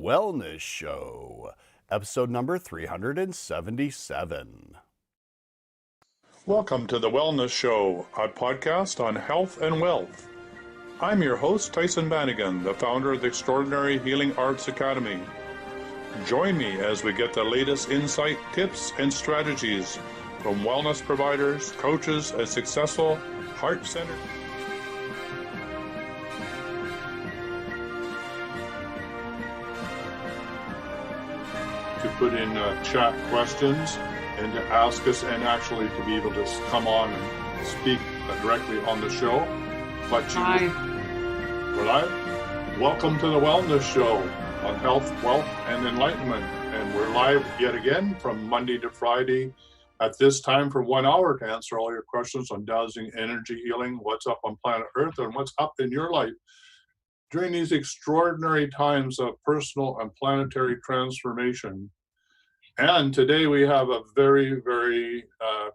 Wellness Show, episode number 377. Welcome to the Wellness Show, a podcast on health and wealth. I'm your host, Tyson Bannigan, the founder of the Extraordinary Healing Arts Academy. Join me as we get the latest insight, tips, and strategies from wellness providers, coaches, and successful heart-centered to put in chat questions and to ask us and actually to be able to come on and speak directly on the show. But we're live. Welcome to the Wellness Show on health, wealth, and enlightenment. And we're live yet again from Monday to Friday at this time for 1 hour to answer all your questions on dowsing, energy healing, what's up on planet Earth, and what's up in your life during these extraordinary times of personal and planetary transformation. And today we have a very, very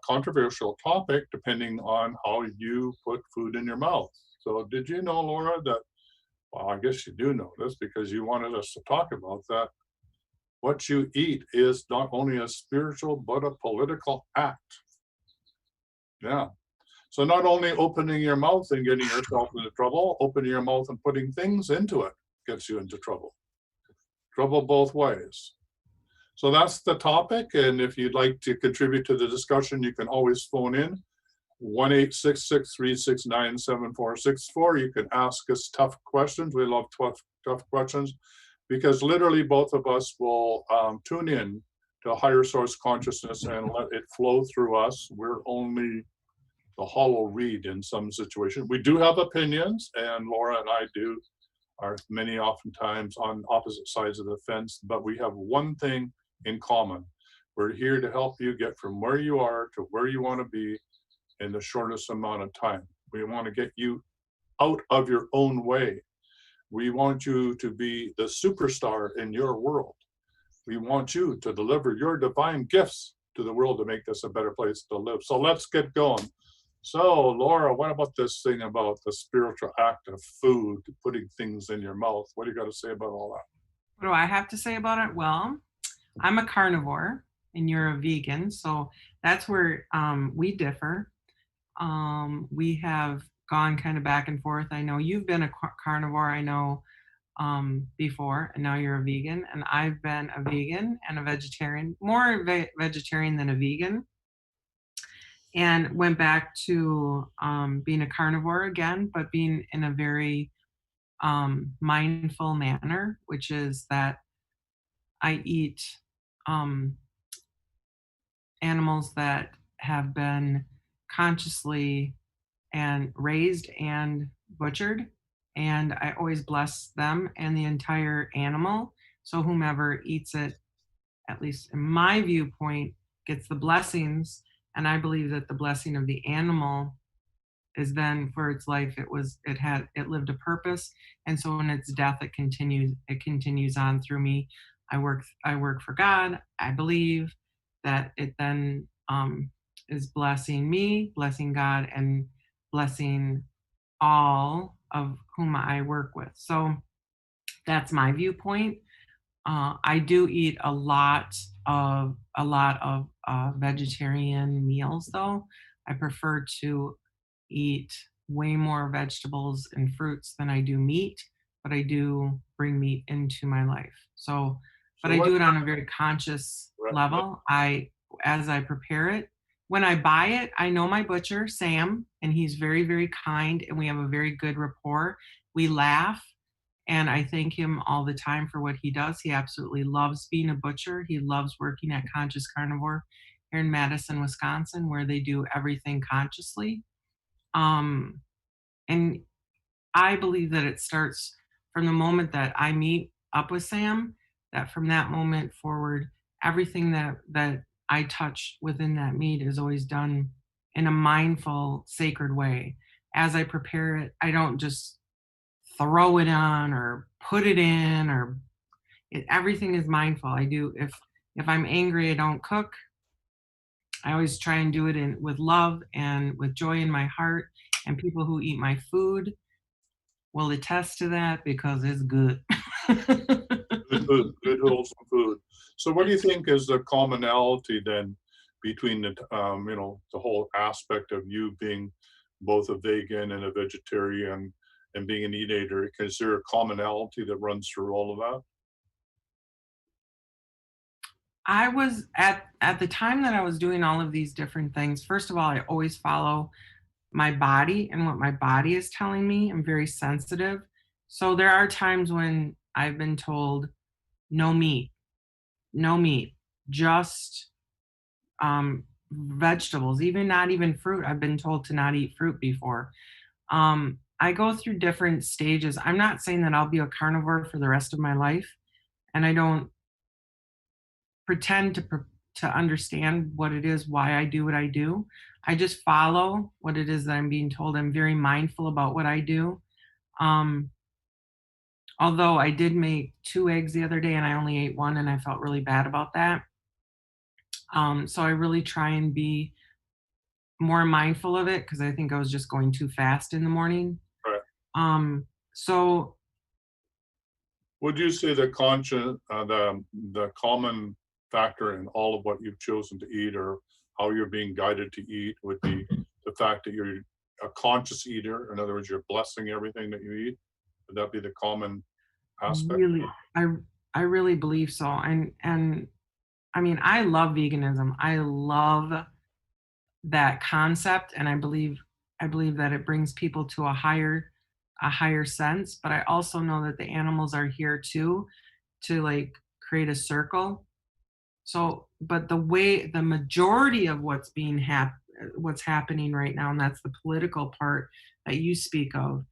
controversial topic depending on how you put food in your mouth. So did you know, Laura, that, well, I guess you do know this because you wanted us to talk about that. What you eat is not only a spiritual, but a political act. Yeah. So not only opening your mouth and getting yourself into trouble, opening your mouth and putting things into it gets you into trouble. Trouble both ways. So that's the topic. And if you'd like to contribute to the discussion, you can always phone in 1-866-369-7464. You can ask us tough questions. We love tough questions because literally both of us will tune in to a higher source consciousness and let it flow through us. We're only the hollow reed in some situations. We do have opinions, and Laura and I are many oftentimes on opposite sides of the fence, but we have one thing in common. We're here to help you get from where you are to where you want to be in the shortest amount of time. We want to get you out of your own way. We want you to be the superstar in your world. We want you to deliver your divine gifts to the world to make this a better place to live. So let's get going. So, Laura, what about this thing about the spiritual act of food, putting things in your mouth? What do you got to say about all that? What do I have to say about it? Well, I'm a carnivore and you're a vegan, so that's where we differ. We have gone kind of back and forth. I know you've been a carnivore, I know, before, and now you're a vegan, and I've been a vegan and a vegetarian, more vegetarian than a vegan, and went back to being a carnivore again, but being in a very mindful manner, which is that I eat animals that have been consciously and raised and butchered, and I always bless them and the entire animal. So whomever eats it, at least in my viewpoint, gets the blessings, and I believe that the blessing of the animal is then for its life it lived a purpose, and so in its death it continues on through me. I work for God. I believe that it then is blessing me, blessing God, and blessing all of whom I work with. So that's my viewpoint. I do eat a lot of vegetarian meals, though. I prefer to eat way more vegetables and fruits than I do meat, but I do bring meat into my life. But I do it on a very conscious level. As I prepare it, when I buy it, I know my butcher, Sam, and he's very, very kind, and we have a very good rapport. We laugh, and I thank him all the time for what he does. He absolutely loves being a butcher. He loves working at Conscious Carnivore here in Madison, Wisconsin, where they do everything consciously. And I believe that it starts from the moment that I meet up with Sam, that from that moment forward, everything that I touch within that meat is always done in a mindful, sacred way. As I prepare it, I don't just throw it on or put it in, everything is mindful. I do, if I'm angry, I don't cook. I always try and do it with love and with joy in my heart. And people who eat my food will attest to that because it's good. Good wholesome food. So what do you think is the commonality then between the whole aspect of you being both a vegan and a vegetarian and being an eat eater? Is there a commonality that runs through all of that? I was at the time that I was doing all of these different things. First of all, I always follow my body and what my body is telling me. I'm very sensitive. So there are times when I've been told no meat, no meat, just vegetables, even not even fruit. I've been told to not eat fruit before. I go through different stages. I'm not saying that I'll be a carnivore for the rest of my life, and I don't pretend to understand what it is, why I do what I do. I just follow what it is that I'm being told. I'm very mindful about what I do. Um, Although I did make 2 eggs the other day and I only ate 1 and I felt really bad about that. So I really try and be more mindful of it because I think I was just going too fast in the morning. Right. So Would you say the common factor in all of what you've chosen to eat or how you're being guided to eat would be the fact that you're a conscious eater? In other words, you're blessing everything that you eat. Would that be the common aspect? really, I I really believe so. And I mean, I love veganism. I love that concept, and I believe that it brings people to a higher sense. But I also know that the animals are here too, to like create a circle. So, but the majority of what's happening right now, and that's the political part that you speak of,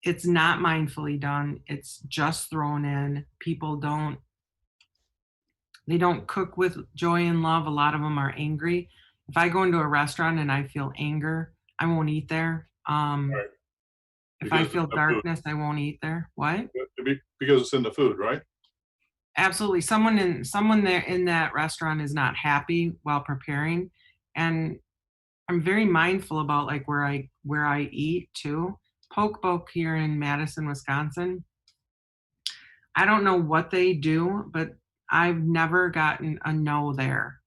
it's not mindfully done. It's just thrown in. People don't they don't cook with joy and love. A lot of them are angry. If I go into a restaurant and I feel anger, I won't eat there. Right. If I Because it's feel the food. darkness, I won't eat there. What? Because it's in the food, right? Absolutely. Someone there in that restaurant is not happy while preparing, and I'm very mindful about like where I eat too. Poke Boke here in Madison, Wisconsin. I don't know what they do, but I've never gotten a no there.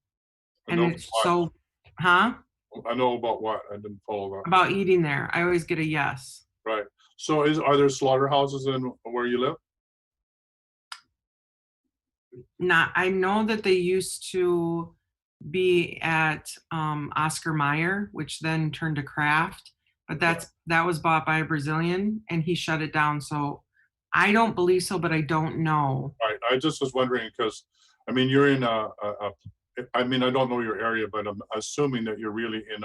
I And know it's what. so, huh? I know about what. I didn't follow that. About eating there. I always get a yes. Right. So are there slaughterhouses in where you live? Not I know that they used to be at Oscar Mayer, which then turned to Kraft, but that was bought by a Brazilian and he shut it down. So I don't believe so, but I don't know. Right. I just was wondering because, I mean, you're in I mean, I don't know your area, but I'm assuming that you're really in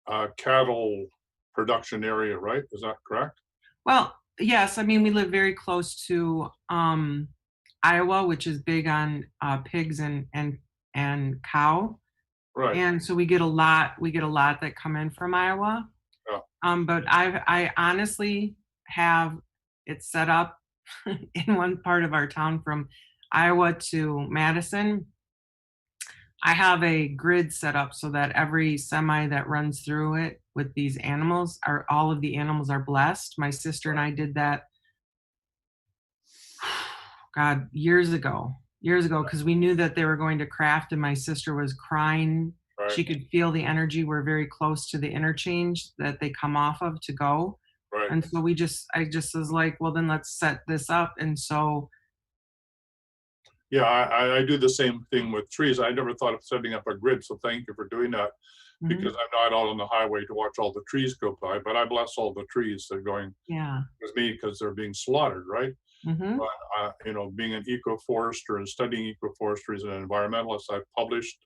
a cattle production area, right? Is that correct? Well, yes, I mean we live very close to Iowa, which is big on pigs and cow. Right. And so we get a lot that come in from Iowa. Yeah. But I honestly have it set up in one part of our town from Iowa to Madison. I have a grid set up so that every semi that runs through it with these animals are all of the animals are blessed. My sister and I did that, God, years ago, because we knew that they were going to craft, and my sister was crying. Right. She could feel the energy. We're very close to the interchange that they come off of to go. Right. And so I just was like, well, then let's set this up. And so, Yeah, I do the same thing with trees. I never thought of setting up a grid, so thank you for doing that mhm, because I'm not out on the highway to watch all the trees go by, but I bless all the trees that are going yeah. with me because they're being slaughtered, right? Hmm. But being an eco-forester and studying eco-forestry as an environmentalist, I've published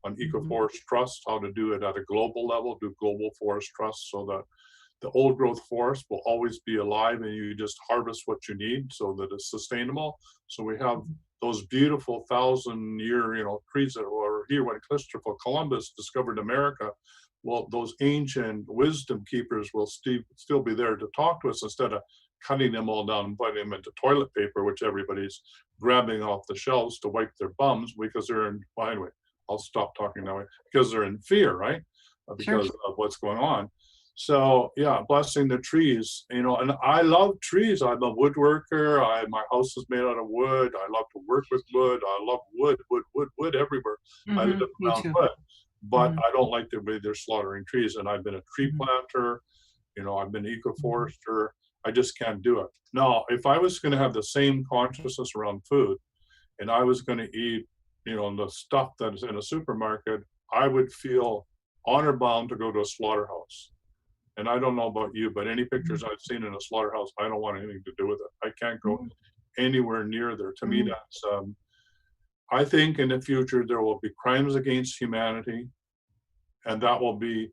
on Hmm. eco-forest trust, how to do it at a global level, do global forest trusts so that the old growth forest will always be alive and you just harvest what you need so that it's sustainable. So we have those beautiful 1,000-year, trees that were here when Christopher Columbus discovered America. Well, those ancient wisdom keepers will still be there to talk to us instead of cutting them all down and putting them into toilet paper, which everybody's grabbing off the shelves to wipe their bums because they're in, well, anyway, I'll stop talking that way, because they're in fear, right? Sure. Because of what's going on. So yeah, blessing the trees, and I love trees. I'm a woodworker. My house is made out of wood. I love to work with wood. I love wood everywhere. I live Me around too. wood, but Mhm. I don't like the way they're slaughtering trees. And I've been a tree Mhm. planter. I've been an Mhm. eco-forester. I just can't do it. Now, if I was going to have the same consciousness around food, and I was going to eat, the stuff that is in a supermarket, I would feel honor bound to go to a slaughterhouse. And I don't know about you, but any pictures I've seen in a slaughterhouse, I don't want anything to do with it. I can't go Mhm. anywhere near there. To me, Mhm. that's, I think in the future, there will be crimes against humanity, and that will be,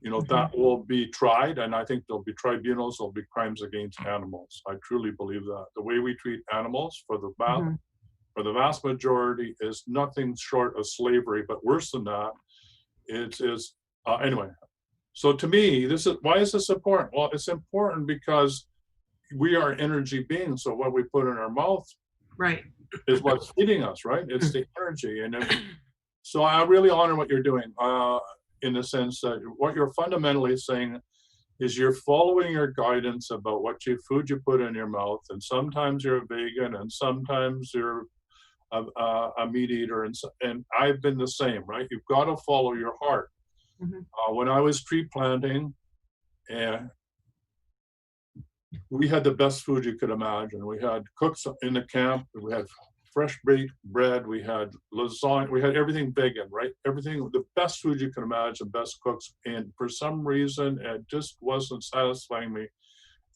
Mhm. that will be tried. And I think there'll be tribunals, there'll be crimes against animals. I truly believe that. The way we treat animals Mhm. for the vast majority is nothing short of slavery, but worse than that, it is, anyway. So to me, why is this important? Well, it's important because we are energy beings. So what we put in our mouth Right. is what's feeding us, right? It's the energy. So I really honor what you're doing, in the sense that what you're fundamentally saying is you're following your guidance about food you put in your mouth. And sometimes you're a vegan and sometimes you're a meat eater. And I've been the same, right? You've got to follow your heart. Mhm. When I was tree planting, and we had the best food you could imagine. We had cooks in the camp. We had fresh baked bread. We had lasagna. We had everything vegan, right? Everything, the best food you can imagine, best cooks. And for some reason, it just wasn't satisfying me.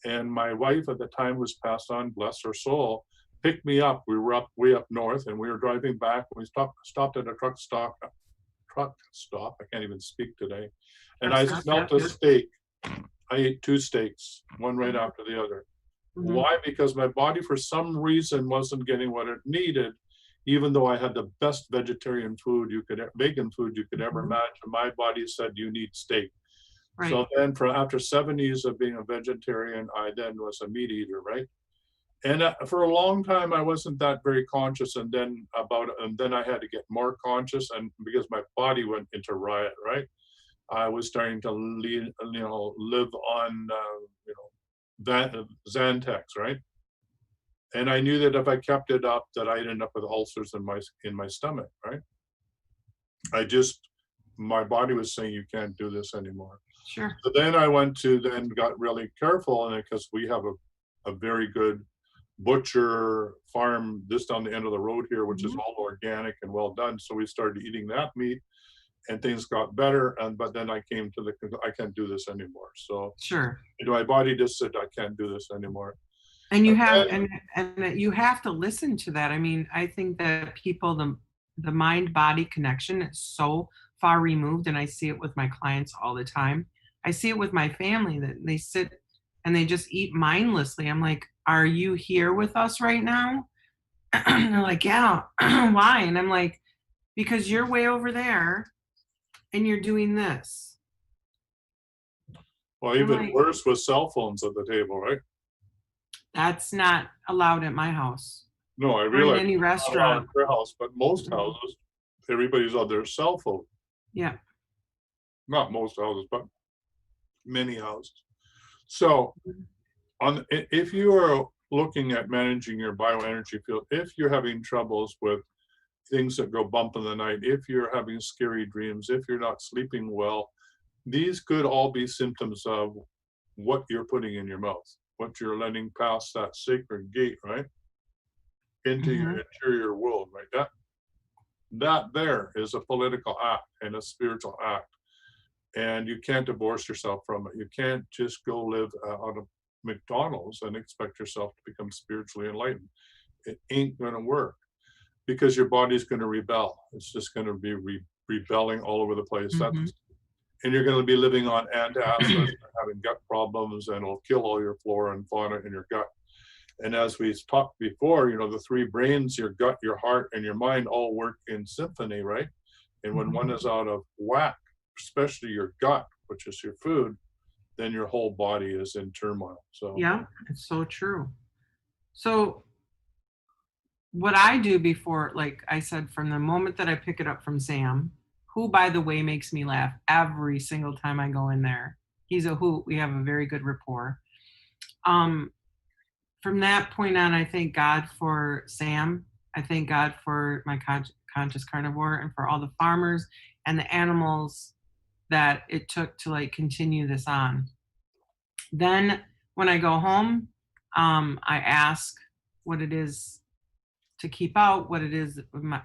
And my wife at the time, who's passed on, bless her soul, picked me up. We were way up north, and we were driving back. We stopped at a truck stop. I can't even speak today. And Truck I stop. smelt Yep. a steak. I ate two steaks, one right Mhm. after the other. Mhm. Why? Because my body, for some reason, wasn't getting what it needed, even though I had the best vegan food you could ever Mhm. imagine. My body said, you need steak. Right. So then, after 7 years of being a vegetarian, I then was a meat eater, right? And for a long time, I wasn't that very conscious. And then I had to get more conscious, and because my body went into riot, right? I was starting to live on, that Xantex, right? And I knew that if I kept it up, that I'd end up with ulcers in my stomach, right? I just My body was saying you can't do this anymore. Sure. So then got really careful, and because we have a very good butcher farm just down the end of the road here, which is Mhm. all organic and well done. So we started eating that meat, and things got better. But then I came to I can't do this anymore. So Sure. my body just said I can't do this anymore. And you And have then, that you have to listen to that. I mean, I think that people, the mind body connection is so far removed, and I see it with my clients all the time. I see it with my family that they sit and they just eat mindlessly. I'm like, "Are you here with us right now?" And they're like, "Yeah." Why? And I'm like, "Because you're way over there and you're doing this." well, I'm even like, worse with cell phones at the table, right? "That's not allowed at my house No, I or in realize any it's not allowed restaurant." in your house, but most Mhm. houses, everybody's on their cell phone. Yeah. Not most houses, but many houses. So, Mhm. if you are looking at managing your bioenergy field, if you're having troubles with things that go bump in the night, if you're having scary dreams, if you're not sleeping well, these could all be symptoms of what you're putting in your mouth, what you're letting pass that sacred gate, right? Into your Mhm. interior world, right? That there is a political act and a spiritual act. And you can't divorce yourself from it. You can't just go live out of McDonald's and expect yourself to become spiritually enlightened. It ain't going to work because your body's going to rebel. It's just going to be rebelling all over the place. Mhm. And you're going to be living on antacids, having gut problems, and it'll kill all your flora and fauna in your gut. And as we talked before, the three brains, your gut, your heart, and your mind all work in symphony, right? And when one Mhm. is out of whack, especially your gut, which is your food, then your whole body is in turmoil. So, Yeah, it's so true. So what I do before, like I said, from the moment that I pick it up from Sam, who by the way makes me laugh every single time I go in there. He's a hoot. We have a very good rapport. Um, from that point on, I thank God for Sam. I thank God for my conscious carnivore and for all the farmers and the animals that it took to like continue this on. Then when I go home, I ask what it is to keep out, what it is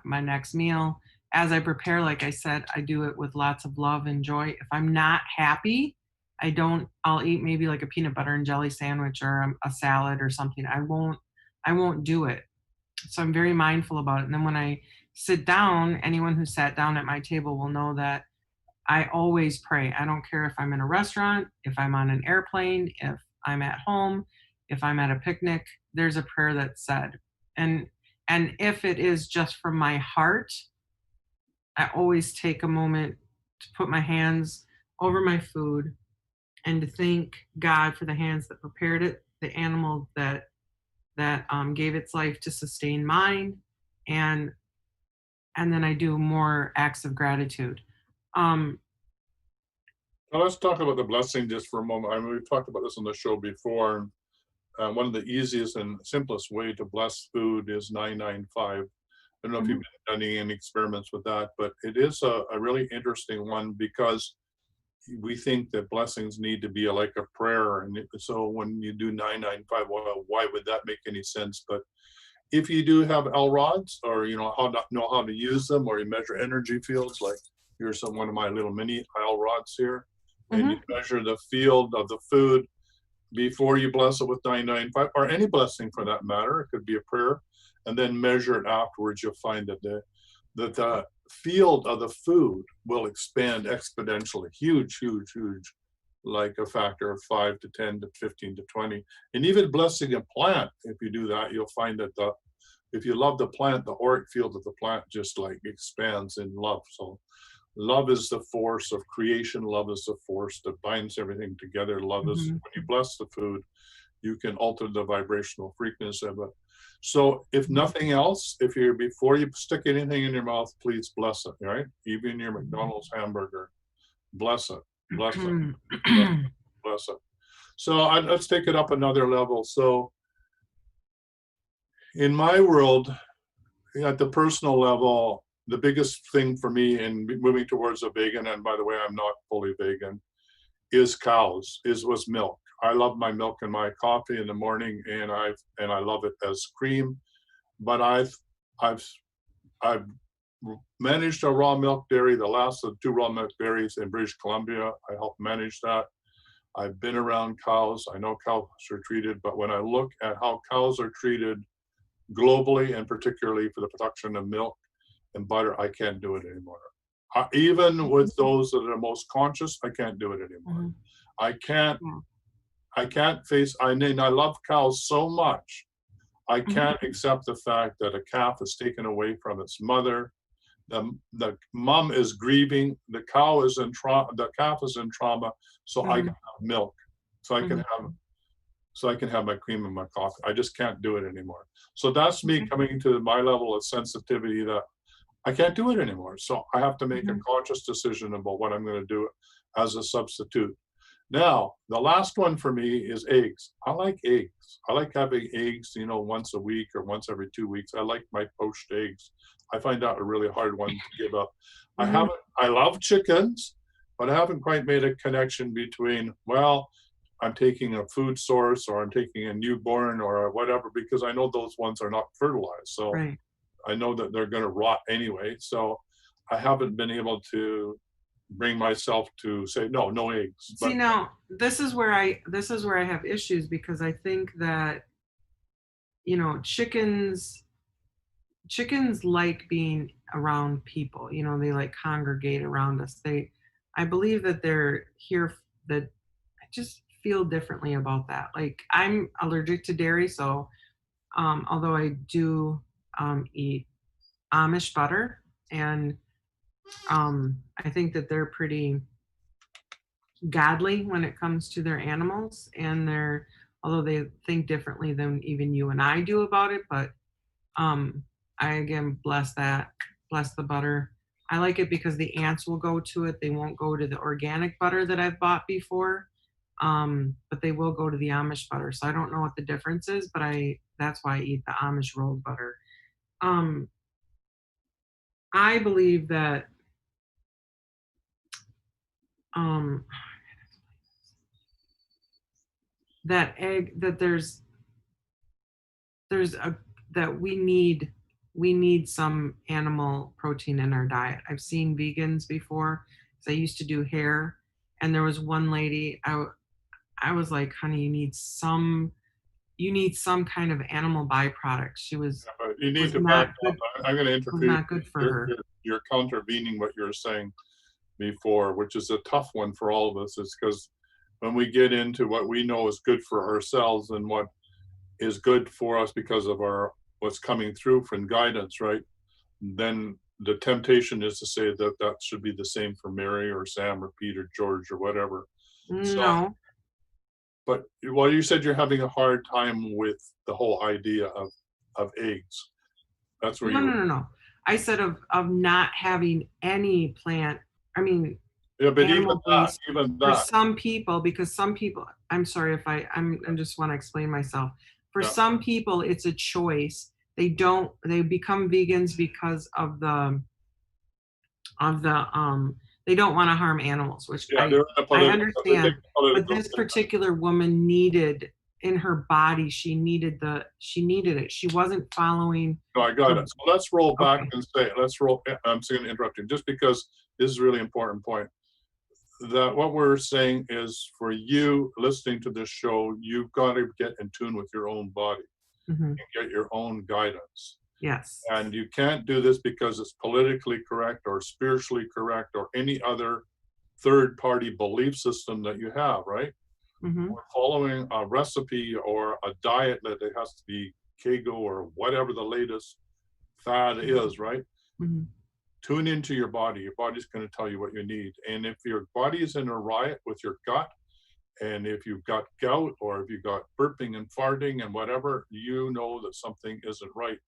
my next meal. As I prepare, like I said, I do it with lots of love and joy. If I'm not happy, I'll eat maybe like a peanut butter and jelly sandwich or a salad or something. I won't do it. So I'm very mindful about it. And then when I sit down, anyone who sat down at my table will know that I always pray. I don't care if I'm in a restaurant, if I'm on an airplane, if I'm at home, if I'm at a picnic, there's a prayer that's said. And if it is just from my heart, I always take a moment to put my hands over my food and to thank God for the hands that prepared it, the animal that gave its life to sustain mine, and then I do more acts of gratitude. Um, Now let's talk about the blessing just for a moment. I mean, we've talked about this on the show before. One of the easiest and simplest way to bless food is 995. I don't know if you've been doing any experiments with that, but it is a really interesting one because we think that blessings need to be like a prayer. And so when you do 995, well, why would that make any sense? But if you do have L rods, or you know how to use them, or you measure energy fields, like here's one of my little mini L rods here, and you measure the field of the food before you bless it with 995, or any blessing for that matter. It could be a prayer, and then measure it afterwards. You'll find that the field of the food will expand exponentially, huge, huge, huge, like a factor of 5 to 10 to 15 to 20. And even blessing a plant, if you do that, you'll find that if you love the plant, the auric field of the plant just like expands in love. So love is the force of creation. Love is the force that binds everything together. Love is when you bless the food, you can alter the vibrational frequency of it. So if nothing else, before you stick anything in your mouth, please bless it, right? Even your McDonald's hamburger, bless it, bless it, bless it, bless it. So let's take it up another level. So in my world, at the personal level, the biggest thing for me in moving towards a vegan, and by the way, I'm not fully vegan, is was milk. I love my milk in my coffee in the morning, and I love it as cream. But I've managed a raw milk dairy, the last of 2 raw milk dairies in British Columbia. I helped manage that. I've been around cows. I know cows are treated, but when I look at how cows are treated globally, and particularly for the production of milk and butter, I can't do it anymore. Even with those that are most conscious, I can't do it anymore. I can't face, I love cows so much. I can't accept the fact that a calf is taken away from its mother. The mom is grieving, the calf is in trauma, so I can have milk, so I can have my cream and my coffee. I just can't do it anymore. So that's me coming to my level of sensitivity that I can't do it anymore. So I have to make a conscious decision about what I'm going to do as a substitute. Now, the last one for me is eggs. I like eggs. I like having eggs, once a week or once every 2 weeks. I like my poached eggs. I find that a really hard one to give up. I love chickens, but I haven't quite made a connection between, well, I'm taking a food source or I'm taking a newborn or whatever, because I know those ones are not fertilized. So I know that they're going to rot anyway. So I haven't been able to bring myself to say no eggs. See, now this is where I have issues, because I think that chickens like being around people. They like congregate around us. I believe that they're here. That I just feel differently about that. Like, I'm allergic to dairy, so although I do eat Amish butter, and I think that they're pretty godly when it comes to their animals, and although they think differently than even you and I do about it, but I again bless the butter. I like it because the ants will go to it. They won't go to the organic butter that I've bought before. But they will go to the Amish butter. So I don't know what the difference is, but that's why I eat the Amish rolled butter. Um, I believe that um, that egg that there's a that we need some animal protein in our diet. I've seen vegans before, 'cause I used to do hair, and there was one lady I was like, "Honey, you need some kind of animal byproduct." She But you need was to back not up. good I'm going to was interfere. not good for You're, her. you're, you're contravening what you're saying before, which is a tough one for all of us. Is because when we get into what we know is good for ourselves and what is good for us because of our what's coming through from guidance, right? Then the temptation is to say that that should be the same for Mary or Sam or Pete or George or whatever. So, No. but well, you said you're having a hard time with the whole idea of eggs. That's where No, you no, were. no, no. I said of not having any plant, I mean, Yeah, but animal based even for that, some people, because some people, I'm sorry if I just want to explain myself. For yeah, some people, it's a choice. They become vegans because of the they don't want to harm animals, which yeah, they're in a I political, they take understand. a But political this stand. particular woman needed in her body, she needed it. She wasn't following No, I got the it. So let's roll back okay. and say, let's roll. I'm just going to interrupt you just because this is a really important point. That what we're saying is for you listening to this show, you've got to get in tune with your own body Mhm. and get your own guidance. Yes. And you can't do this because it's politically correct or spiritually correct or any other third party belief system that you have, right? Mhm. Or following a recipe or a diet that it has to be keto or whatever the latest fad is, right? Mhm. Tune into your body. Your body's going to tell you what you need. And if your body is in a riot with your gut, and if you've got gout or if you've got burping and farting and whatever, you know that something isn't right.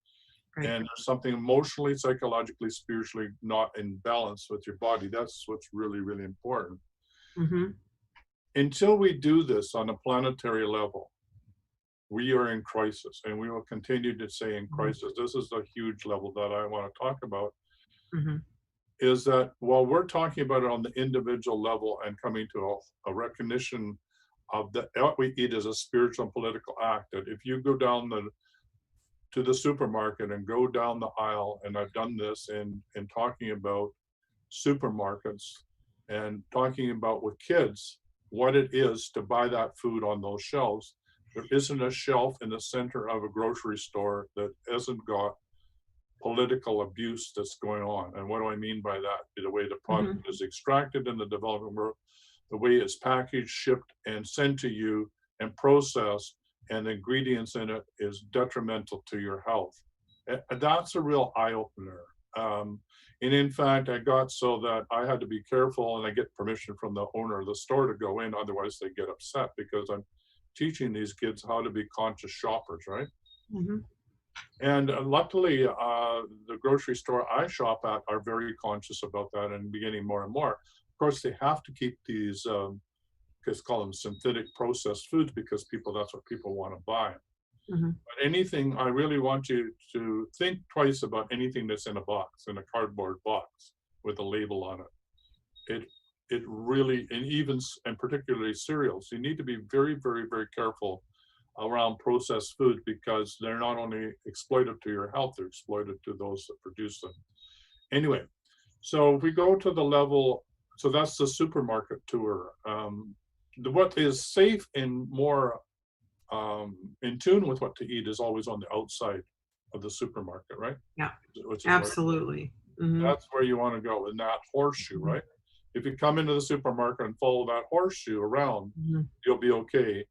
Right. And there's something emotionally, psychologically, spiritually not in balance with your body. That's what's really, really important. Mhm. Until we do this on a planetary level, we are in crisis and we will continue to say in Mhm. crisis. This is a huge level that I want to talk about. Mhm. Is that while we're talking about it on the individual level and coming to a recognition of that what we eat as a spiritual and political act, that if you go down to the supermarket and go down the aisle, and I've done this in talking about supermarkets and talking about with kids what it is to buy that food on those shelves. There isn't a shelf in the center of a grocery store that hasn't got political abuse that's going on. And what do I mean by that? The way the product Mhm. is extracted in the developing world, the way it's packaged, shipped, and sent to you and processed, and the ingredients in it is detrimental to your health. And that's a real eye opener. And in fact, I got so that I had to be careful and I get permission from the owner of the store to go in. Otherwise, they get upset because I'm teaching these kids how to be conscious shoppers, right? Mhm. And luckily, the grocery store I shop at are very conscious about that and beginning more and more. Of course, they have to keep these, just call them synthetic processed foods because that's what people want to buy. Mhm. But anything, I really want you to think twice about anything that's in a box, in a cardboard box with a label on it. It really, and even, and particularly cereals, you need to be very, very, very careful around processed food because they're not only exploitive to your health, they're exploitive to those that produce them. Anyway, so if we go to the level, so that's the supermarket tour. What is safe and more in tune with what to eat is always on the outside of the supermarket, right? Yeah. Which is where Absolutely. Mhm. that's where you want to go in that horseshoe, Mhm. right? If you come into the supermarket and follow that horseshoe around, Mhm. you'll be okay.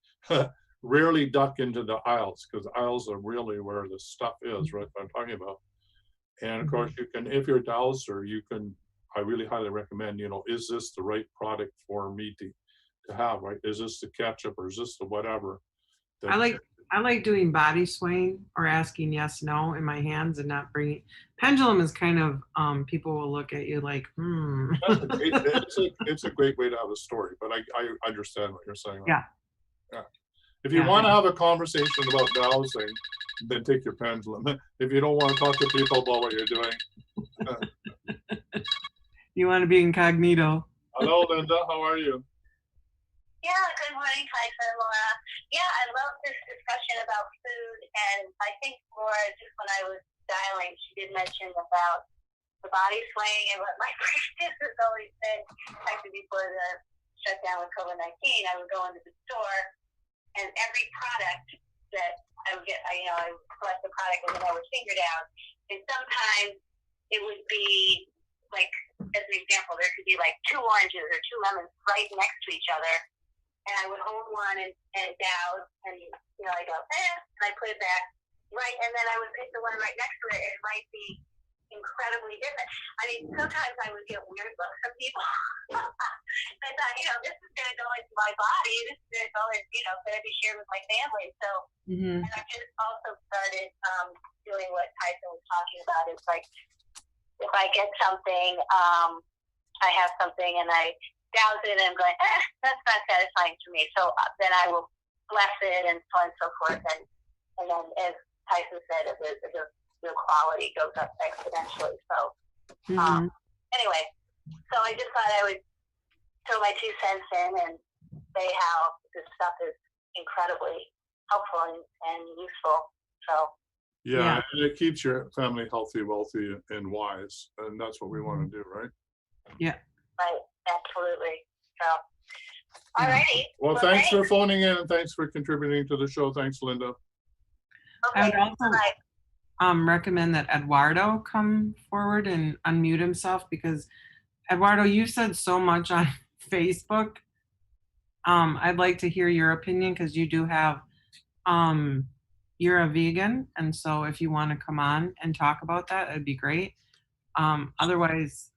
Rarely duck into the aisles because aisles are really where the stuff is, right? What I'm talking about. And of course, Mhm. you can, if you're a dowser, you can, I really highly recommend, is this the right product for me to have, right? Is this the ketchup or is this the whatever? I That, like I like doing body swaying or asking yes, no in my hands and not bringing. Pendulum is kind of, people will look at you like, hmm. That's a great, it's a great way to have a story, but I understand what you're saying. Yeah. Yeah. If you Yeah. want to have a conversation about dowsing, then take your pendulum. If you don't want to talk to people about what you're doing. You want to be incognito. Hello, Linda. How are you? Yeah, good morning, Tyson and Laura. Yeah, I love this discussion about food, and I think Laura, just when I was dialing, she did mention about the body swaying and what my practice has always been. Actually, before the shutdown with COVID-19, I would go into the store, and every product that I would get, I would select the product and then I would finger down, and sometimes it would be like, as an example, there could be like 2 oranges or 2 lemons right next to each other. And I would hold one and down, and I go, and I put it back, right, and then I would pick the one right next to it. It might be incredibly different. I mean, sometimes I would get weird looks from people. I thought, this is going to go into my body. This is going to go in, going to be shared with my family. So, and I just also started doing what Tyson was talking about. It's like, if I get something, I have something, and I douse it, and I'm going, that's not satisfying to me. So then I will bless it, and so on and so forth. And then, as Tyson said, the quality goes up exponentially. So anyway, so I just thought I would throw my 2 cents in and say how this stuff is incredibly helpful and useful. So. Yeah, and it keeps your family healthy, wealthy, and wise, and that's what we want to do, right? Yeah. Right, absolutely. So, all righty. Well, thanks for phoning in, and thanks for contributing to the show. Thanks, Linda. I would Okay, also recommend that Eduardo come forward and unmute himself, because Eduardo, you said so much on Facebook. I'd like to hear your opinion, because you do have, you're a vegan, and so if you want to come on and talk about that, it'd be great. Otherwise,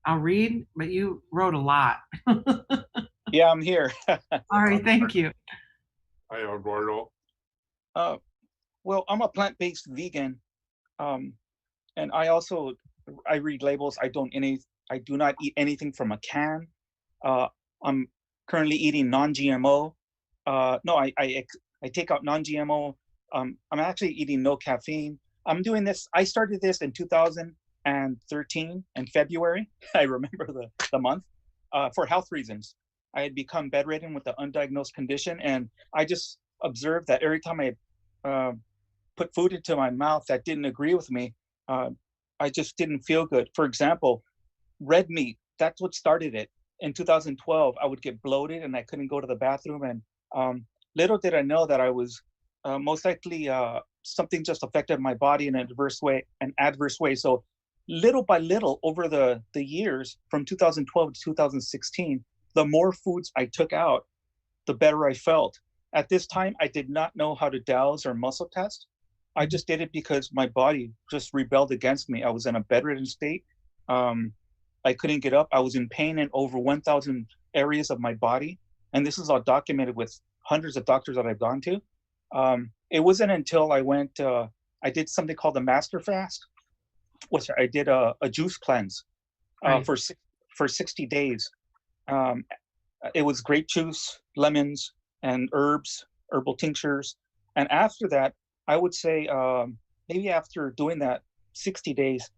I'll read, but you wrote a lot. Yeah, I'm here. All right, thank you. Hi, Eduardo. Well, I'm a plant-based vegan, and I read labels. I do not eat anything from a can. I'm currently eating non-GMO. No, I take out non-GMO. I'm actually eating no caffeine. I'm doing this. I started this in 2013 in February. I remember the month, for health reasons. I had become bedridden with the undiagnosed condition, and I just observed that every time I put food into my mouth that didn't agree with me, I just didn't feel good. For example, red meat, that's what started it. In 2012, I would get bloated and I couldn't go to the bathroom. And little did I know that I was most likely something just affected my body in an adverse way. So little by little over the years from 2012 to 2016, the more foods I took out, the better I felt. At this time, I did not know how to dowse or muscle test. I just did it because my body just rebelled against me. I was in a bedridden state. I couldn't get up. I was in pain in over 1,000 areas of my body. And this is all documented with hundreds of doctors that I've gone to. It wasn't until I did something called the Master Fast, which I did a juice cleanse for 60 days. It was grape juice, lemons, and herbal tinctures. And after that, I would say maybe after doing that 60 days,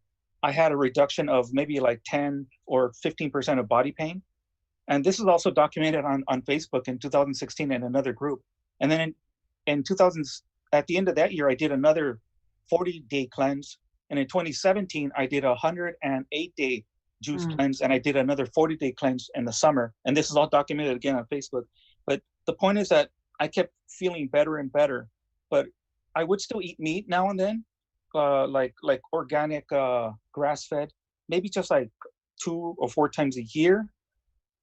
I had a reduction of maybe like 10 or 15% of body pain. And this is also documented on Facebook in 2016 in another group. And then in 2000, at the end of that year, I did another 40-day cleanse. And in 2017, I did a 108-day juice cleanse, and I did another 40-day cleanse in the summer. And this is all documented again on Facebook. But the point is that I kept feeling better and better. But I would still eat meat now and then, like organic grass-fed, maybe just like 2 or 4 times a year.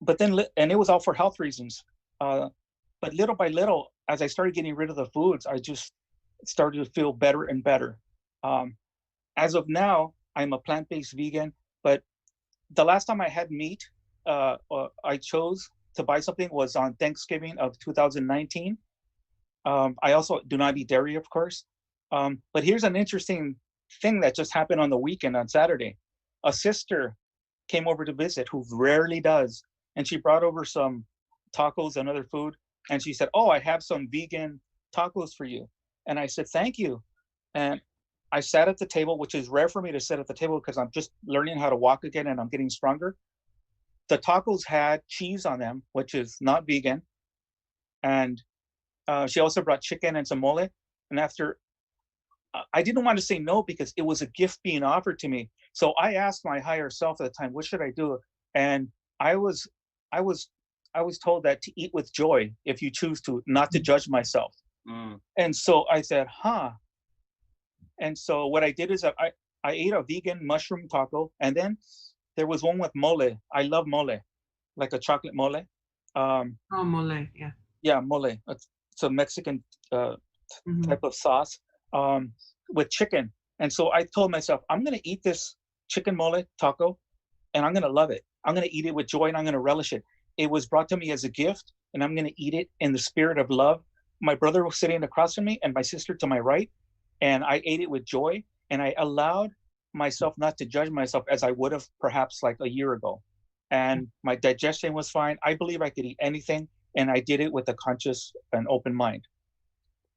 But then, and it was all for health reasons. But little by little, as I started getting rid of the foods, I just started to feel better and better. As of now, I'm a plant-based vegan, but the last time I had meat, I chose to buy something was on Thanksgiving of 2019. I also do not eat dairy, of course. But here's an interesting thing that just happened on the weekend on Saturday. A sister came over to visit who rarely does, and she brought over some tacos and other food. And she said, "Oh, I have some vegan tacos for you." And I said, "Thank you." And I sat at the table, which is rare for me to sit at the table because I'm just learning how to walk again and I'm getting stronger. The tacos had cheese on them, which is not vegan. And she also brought chicken and some mole. And after, I didn't want to say no because it was a gift being offered to me. So I asked my higher self at the time, what should I do? And I was, I was, I was told that to eat with joy if you choose to, not to judge myself. Mm. And so I said, huh. And so what I did is I ate a vegan mushroom taco, and then there was one with mole. I love mole, like a chocolate mole. Oh, mole, yeah. Yeah, mole. It's a Mexican type of sauce with chicken. And so I told myself, I'm going to eat this chicken mole taco and I'm going to love it. I'm going to eat it with joy and I'm going to relish it. It was brought to me as a gift and I'm going to eat it in the spirit of love. My brother was sitting across from me and my sister to my right. And I ate it with joy and I allowed myself not to judge myself as I would have perhaps like a year ago. And my digestion was fine. I believe I could eat anything. And I did it with a conscious and open mind.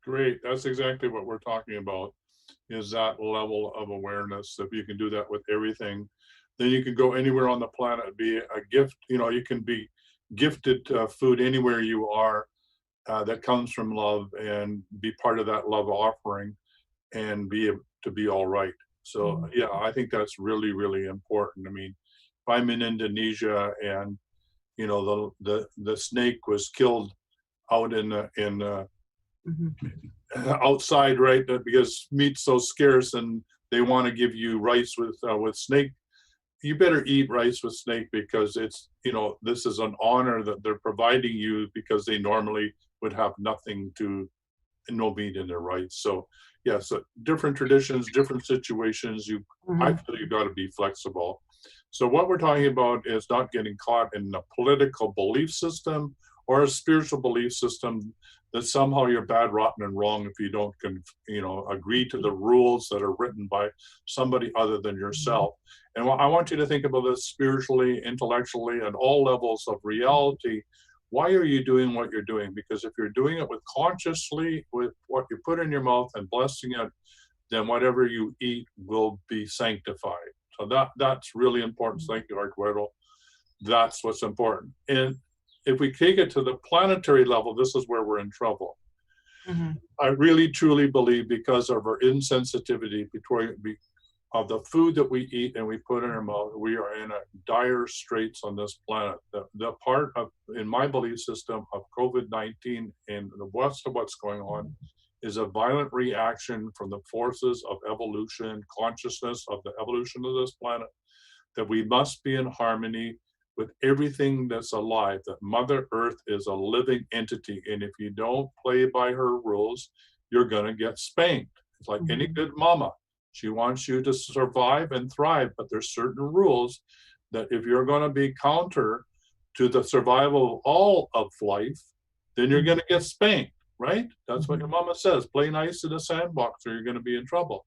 Great. That's exactly what we're talking about, is that level of awareness. If you can do that with everything, then you can go anywhere on the planet, be a gift. You know, you can be gifted food anywhere you are that comes from love and be part of that love offering and be to be all right. So yeah, I think that's really, really important. I mean, if I'm in Indonesia and you know the snake was killed out outside, right? Because meat's so scarce, and they want to give you rice with snake. You better eat rice with snake because it's, you know, this is an honor that they're providing you because they normally would have nothing to, no meat in their rice. So yeah, so different traditions, different situations. I feel you got to be flexible. So what we're talking about is not getting caught in a political belief system or a spiritual belief system that somehow you're bad, rotten, and wrong if you don't, agree to the rules that are written by somebody other than yourself. And I want you to think about this spiritually, intellectually, and all levels of reality. Why are you doing what you're doing? Because if you're doing it with consciously, with what you put in your mouth and blessing it, then whatever you eat will be sanctified. So that's really important. Thank you, Arturo. That's what's important. And if we take it to the planetary level, this is where we're in trouble. I really truly believe because of our insensitivity of the food that we eat and we put in our mouth, we are in a dire straits on this planet. The part of, in my belief system, of COVID-19 and the worst of what's going on is a violent reaction from the forces of evolution, consciousness of the evolution of this planet, that we must be in harmony with everything that's alive, that Mother Earth is a living entity. And if you don't play by her rules, you're gonna get spanked. It's like any good mama. She wants you to survive and thrive, but there's certain rules that if you're gonna be counter to the survival of all of life, then you're gonna get spanked, right? That's what your mama says, play nice in the sandbox or you're gonna be in trouble.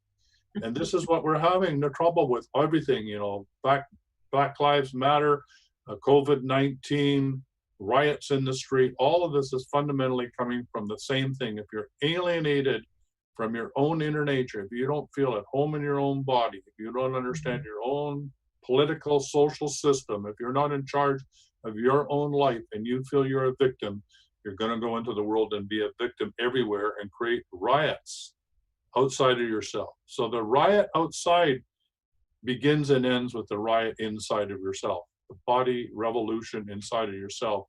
And this is what we're having the trouble with everything, Black Lives Matter, COVID-19, riots in the street, all of this is fundamentally coming from the same thing. If you're alienated from your own inner nature, if you don't feel at home in your own body, if you don't understand your own political, social system, if you're not in charge of your own life and you feel you're a victim, you're going to go into the world and be a victim everywhere and create riots outside of yourself. So the riot outside begins and ends with the riot inside of yourself, the body revolution inside of yourself.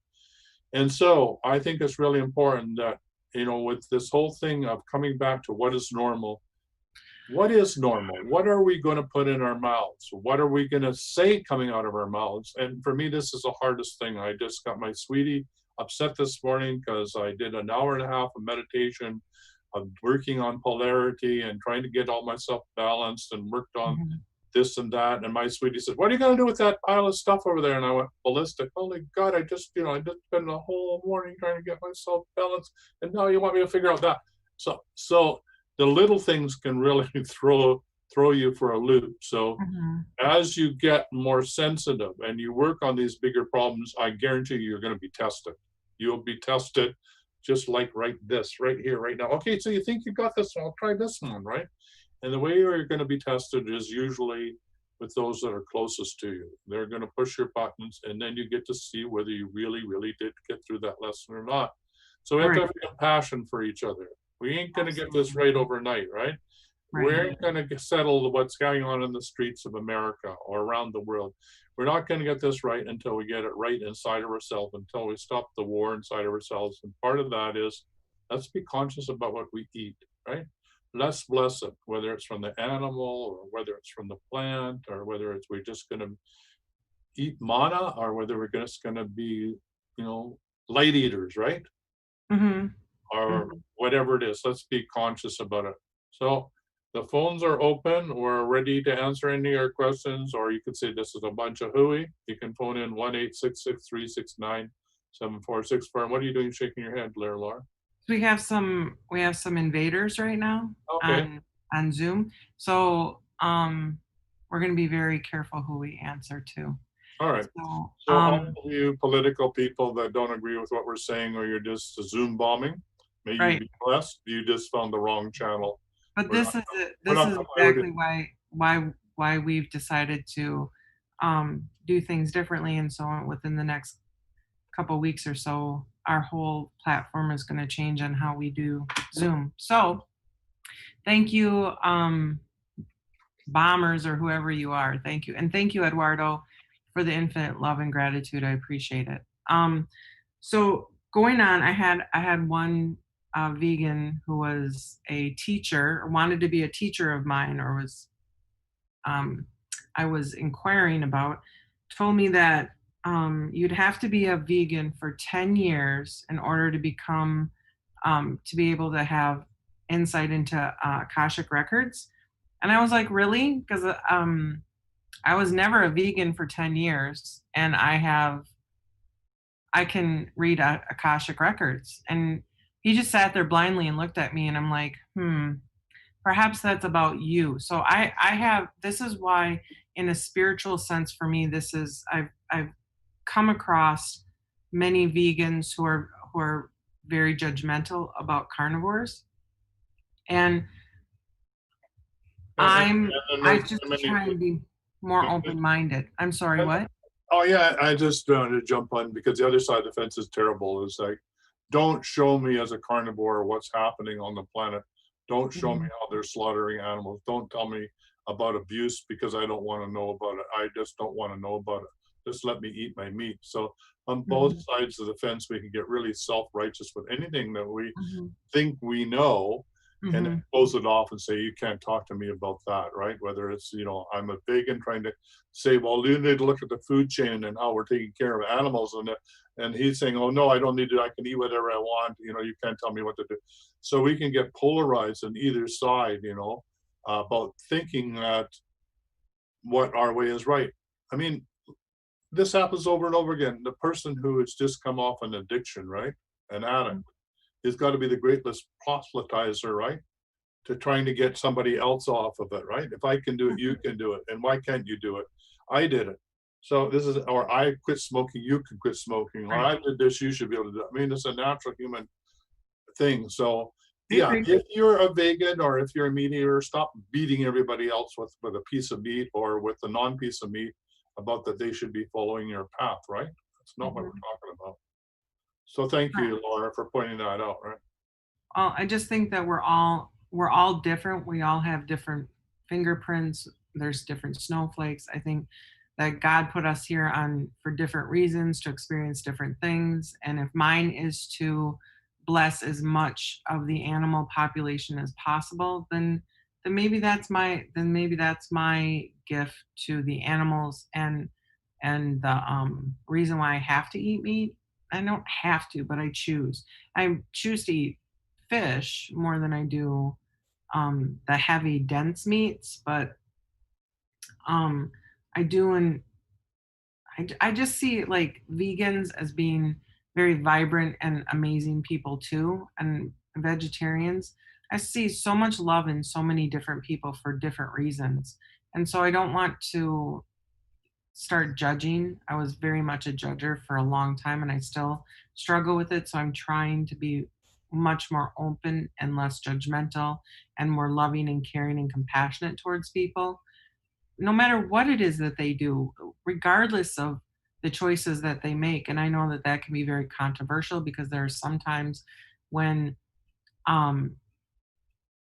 And so I think it's really important that, with this whole thing of coming back to what is normal, what is normal? What are we going to put in our mouths? What are we going to say coming out of our mouths? And for me, this is the hardest thing. I just got my sweetie upset this morning because I did an hour and a half of meditation, of working on polarity and trying to get all myself balanced and worked on this and that. And my sweetie said, what are you going to do with that pile of stuff over there? And I went ballistic. Holy God, I just spent the whole morning trying to get myself balanced. And now you want me to figure out that. So the little things can really throw you for a loop. So as you get more sensitive and you work on these bigger problems, I guarantee you're going to be tested. You'll be tested just like right here, right now. Okay, so you think you got this one, I'll try this one, right? And the way you're going to be tested is usually with those that are closest to you. They're going to push your buttons, and then you get to see whether you really, really did get through that lesson or not. So we have to have compassion for each other. We ain't going to get this right overnight, right? We're going to settle what's going on in the streets of America or around the world. We're not going to get this right until we get it right inside of ourselves, until we stop the war inside of ourselves. And part of that is, let's be conscious about what we eat, right? Let's bless it, whether it's from the animal or whether it's from the plant or whether it's we're just going to eat mana or whether we're just going to be, light eaters, right? Or whatever it is. Let's be conscious about it. So the phones are open. We're ready to answer any of your questions, or you could say this is a bunch of hooey. You can phone in 1-866-369-7464. And what are you doing shaking your head, Laura? We have some invaders right now on Zoom. So we're going to be very careful who we answer to. All right. So all of you political people that don't agree with what we're saying, or you're just Zoom bombing, may you be blessed. You just found the wrong channel. But this is exactly why we've decided to do things differently, and so on. Within the next couple weeks or so, our whole platform is going to change on how we do Zoom. So thank you, bombers or whoever you are. Thank you. And thank you, Eduardo, for the infinite love and gratitude. I appreciate it. So going on, I had one vegan who was a teacher, or wanted to be a teacher of mine, or was I was inquiring about, told me that you'd have to be a vegan for 10 years in order to become to be able to have insight into Akashic records. And I was like, really? Because I was never a vegan for 10 years, and I can read Akashic records. And he just sat there blindly and looked at me, and I'm like, perhaps that's about you. So this is why, in a spiritual sense for me, I've come across many vegans who are very judgmental about carnivores. And I just try and be more open-minded. I'm sorry, what? Oh yeah, I just wanted to jump on, because the other side of the fence is terrible. It's like, don't show me as a carnivore what's happening on the planet. Don't show me how they're slaughtering animals. Don't tell me about abuse, because I don't want to know about it. I just don't want to know about it. Just let me eat my meat. So on both sides of the fence, we can get really self-righteous with anything that we think we know, and then close it off and say, you can't talk to me about that, right? Whether it's, I'm a vegan trying to say, well, you need to look at the food chain and how we're taking care of animals. And he's saying, oh, no, I don't need to. I can eat whatever I want. You can't tell me what to do. So we can get polarized on either side, about thinking that what our way is right. I mean, this happens over and over again. The person who has just come off an addiction, right? An addict, has got to be the greatest proselytizer, right? To trying to get somebody else off of it, right? If I can do it, you can do it. And why can't you do it? I did it. So or I quit smoking, you can quit smoking. Or I did this, you should be able to do it. I mean, it's a natural human thing. So yeah, if you're a vegan or if you're a meat eater, stop beating everybody else with a piece of meat or with a non-piece of meat about that they should be following your path, right? That's not what we're talking about. So thank you, Laura, for pointing that out, right? Well, I just think that we're all different. We all have different fingerprints. There's different snowflakes. I think that God put us here for different reasons, to experience different things. And if mine is to bless as much of the animal population as possible, then maybe that's my gift to the animals. And the reason why I have to eat meat, I don't have to, but I choose. I choose to eat fish more than I do the heavy, dense meats. But I do, and I just see like vegans as being very vibrant and amazing people too, and vegetarians. I see so much love in so many different people for different reasons. And so I don't want to start judging. I was very much a judger for a long time and I still struggle with it. So I'm trying to be much more open and less judgmental and more loving and caring and compassionate towards people, no matter what it is that they do, regardless of the choices that they make. And I know that that can be very controversial because there are sometimes when um,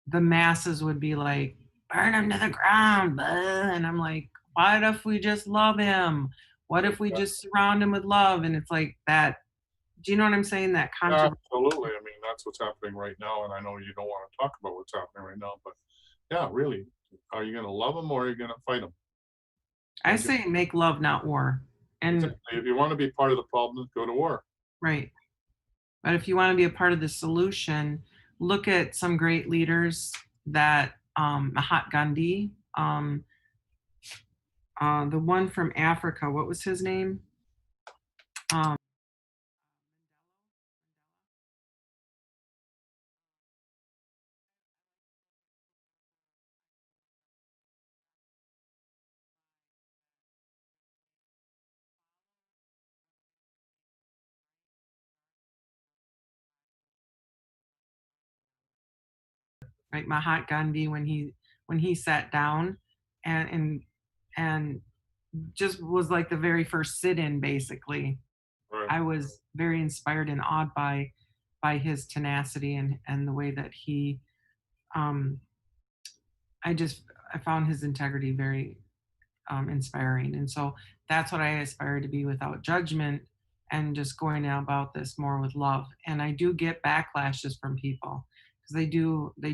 the masses would be like, burn him to the ground. Blah. And I'm like, what if we just love him? What if we just surround him with love? And it's like that. Do you know what I'm saying? That controversy. Absolutely. I mean, that's what's happening right now. And I know you don't want to talk about what's happening right now, but yeah, really, are you going to love them or are you going to fight them? I say make love, not war. And Exactly. If you want to be part of the problem, go to war. right. But if you want to be a part of the solution, look at some great leaders that Mahatma Gandhi, the one from Africa, what was his name? Um, right, Mahatma Gandhi, when he sat down and and just was like the very first sit-in, basically. Right. I was very inspired and awed by his tenacity and the way that he um I just I found his integrity very inspiring. And so that's what I aspire to be, without judgment and just going about this more with love. And I do get backlashes from people because they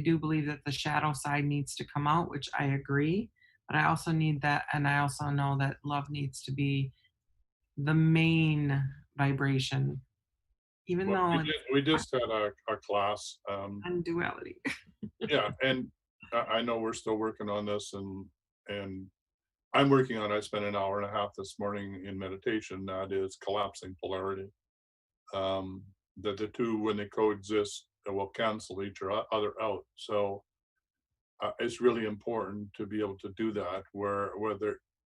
do believe that the shadow side needs to come out, which I agree. But I also need that, and I also know that love needs to be the main vibration, even Well, though it's we just had a class. unduality. Yeah, and I know we're still working on this, and I'm working on it. I spent an hour and a half this morning in meditation. That is collapsing polarity. That the two, when they coexist, will cancel each other out. So it's really important to be able to do that, where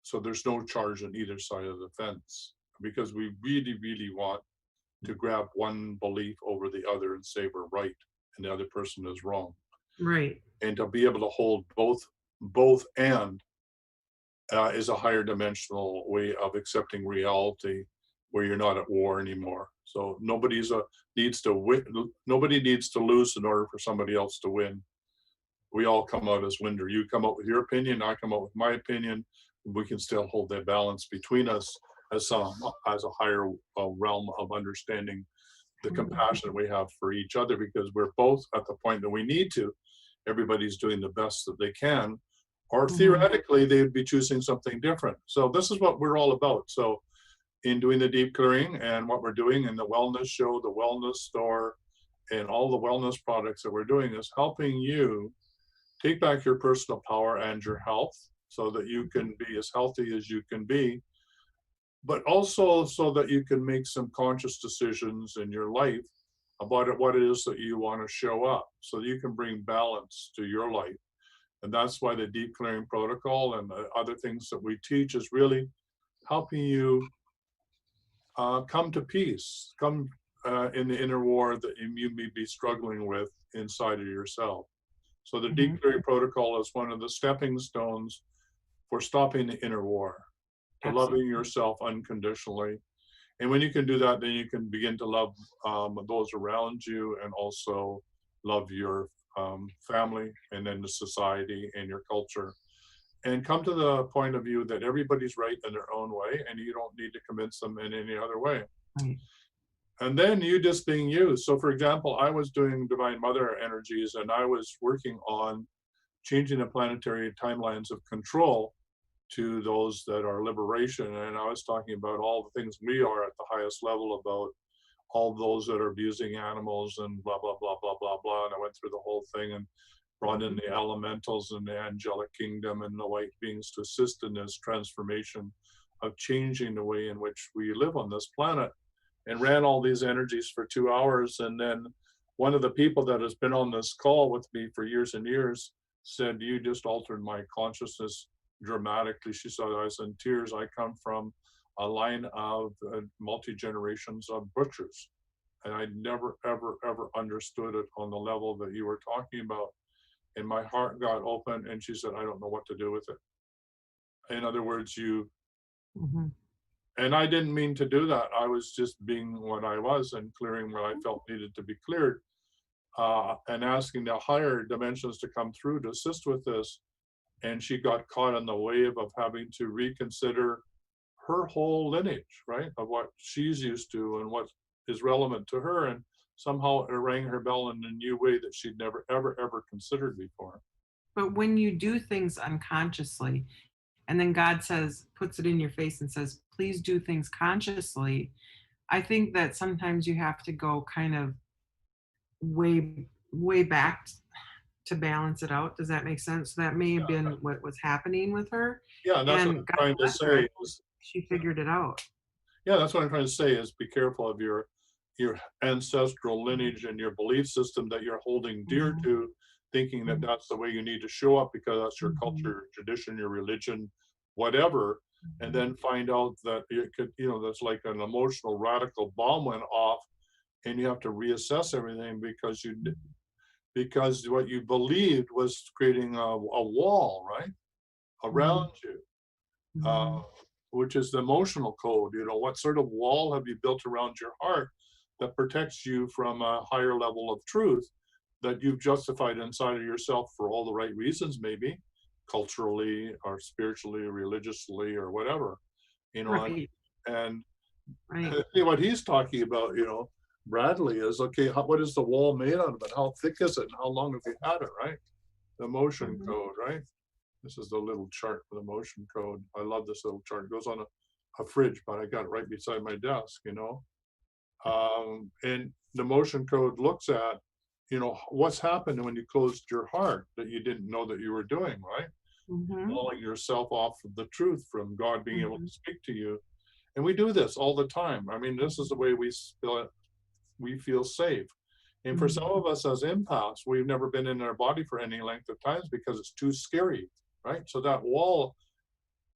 so there's no charge on either side of the fence, because we really want to grab one belief over the other and say we're right and the other person is wrong, Right. and to be able to hold both and is a higher dimensional way of accepting reality, where you're not at war anymore. So needs to win. Nobody needs to lose in order for somebody else to win. We all come out as winner. You come out with your opinion, I come out with my opinion. We can still hold that balance between us as a higher realm of understanding the compassion we have for each other, because we're both at the point that we need to. Everybody's doing the best that they can, or theoretically they'd be choosing something different. So this is what we're all about. So in doing the deep clearing and what we're doing in the wellness show, the wellness store, and all the wellness products that we're doing is helping you take back your personal power and your health so that you can be as healthy as you can be, but also so that you can make some conscious decisions in your life about what it is that you want to show up, so that you can bring balance to your life. And that's why the deep clearing protocol and the other things that we teach is really helping you come to peace, come in the inner war that you may be struggling with inside of yourself. So the deep clearing protocol is one of the stepping stones for stopping the inner war, to Absolutely. loving yourself unconditionally. And when you can do that, then you can begin to love those around you, and also love your family, and then the society and your culture. And come to the point of view that everybody's right in their own way, and you don't need to convince them in any other way. Right. And then you just being you. So for example, I was doing Divine Mother energies, and I was working on changing the planetary timelines of control to those that are liberation. And I was talking about all the things we are at the highest level, about all those that are abusing animals and blah, blah, blah, blah, blah, blah. And I went through the whole thing. And brought in the elementals and the angelic kingdom and the white beings to assist in this transformation of changing the way in which we live on this planet, and ran all these energies for 2 hours. And then one of the people that has been on this call with me for years and years said, "You just altered my consciousness dramatically." She said, "I was in tears. I come from a line of multi-generations of butchers. And I never, ever, ever understood it on the level that you were talking about. And my heart got open." And she said, "I don't know what to do with it." In other words, Mhm. and I didn't mean to do that. I was just being what I was and clearing what I felt needed to be cleared, and asking the higher dimensions to come through to assist with this. And she got caught in the wave of having to reconsider her whole lineage, right? Of what she's used to and what is relevant to her. And somehow it rang her bell in a new way that she'd never, ever, ever considered before. But when you do things unconsciously, and then God says, puts it in your face and says, please do things consciously, I think that sometimes you have to go kind of way back to balance it out. Does that make sense? So that may have been what was happening with her. Yeah, and that's what And I'm God trying to bless her. I say think is, she figured it out. yeah, that's what I'm trying to say is be careful of your ancestral lineage and your belief system that you're holding dear Mhm. to, thinking that that's the way you need to show up because that's your Mhm. culture, your tradition, your religion, whatever. And then find out that it could, that's like an emotional radical bomb went off, and you have to reassess everything because what you believed was creating a wall, right, around you, uh, Mhm. which is the emotional code. What sort of wall have you built around your heart that protects you from a higher level of truth that you've justified inside of yourself for all the right reasons, maybe culturally or spiritually or religiously or whatever, Right, and right. what he's talking about, Bradley, is okay, what is the wall made out of, and how thick is it, and how long have you had it, right? The motion Mhm. code, right? This is the little chart for the motion code. I love this little chart. It goes on a fridge, but I got it right beside my desk, and the motion code looks at, what's happened when you closed your heart that you didn't know that you were doing, right? Mhm. Blowing yourself off of the truth from God being able Mhm. to speak to you. And we do this all the time. I mean, this is the way we feel safe. And for Mhm. some of us as empaths, we've never been in our body for any length of times because it's too scary, right? So that wall